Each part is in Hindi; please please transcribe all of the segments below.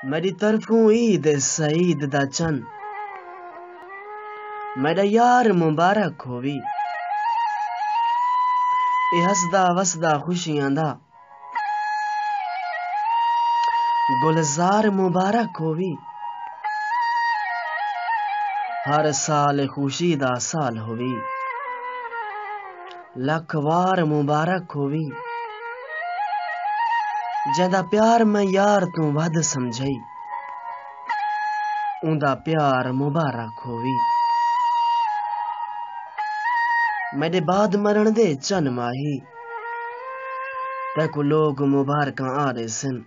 मेरी तरफों ईद सईद दा चन मेरा यार मुबारक होवी। ए हसदा वसदा खुशियां दा गुलजार मुबारक होवी। हर साल खुशी दा साल होवी। लख वार मुबारक होवी। जदा प्यार मैं यार तू वध समझई उंदा प्यार मुबारक होवी। मेरे बाद मरण दे चन माही तैको लोग मुबारक आ रहे सन।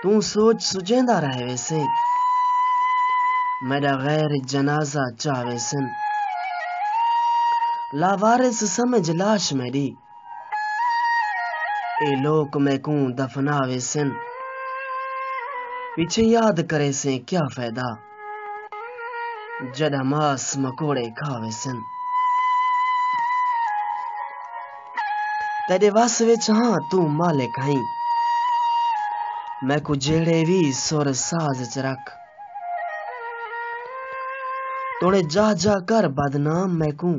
तू सोच सुझेंदा रहे से मेरा गैर जनाजा चावे सन। लावारिस समझ लाश मेरी ए लोक में को दफनावे सन। पीछे याद करे से क्या फायदा जद मांस मकोड़े खावे सन। तेरे वस विच हाँ तू मालिक हई मैं को जेड़े भी सुर साज च रख। तोड़े जा जा कर बदनाम मैं को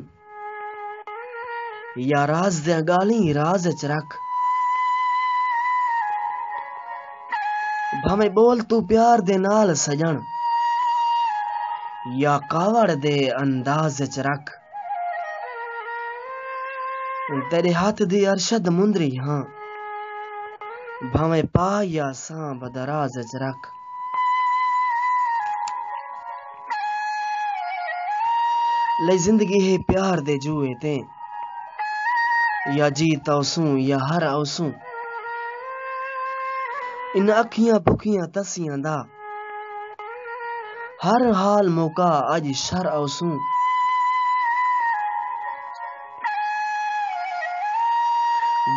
या राज दे गाली राज च रख। भाਵੇਂ बोल तू प्यार दे नाल सजन या कावड़ दे अंदाज च रख। तेरे हाथ दी अरशद मुंदरी हाँ भाਵੇਂ पा या सांब दराज च रख। ले जिंदगी है प्यार दे जुए ते या जीत औसू या हर औसू। इन अखियां भुखियां तसियां दा हर हाल मौका अज शर औसू।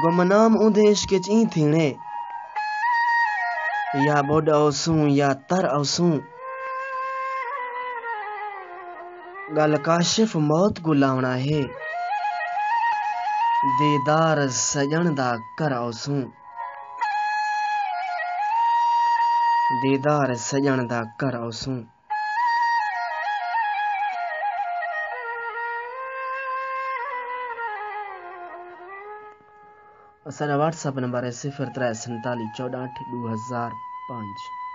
गुमनाम उंदे इश्क च ई थीने या बुढ़ औसू या तर औसू। गल काशिफ मौत गुलावना है दीदार सजन दा कर औसू। दीदार सजन दा कर औसू। सारा व्हाट्सएप नंबर है 034714822005।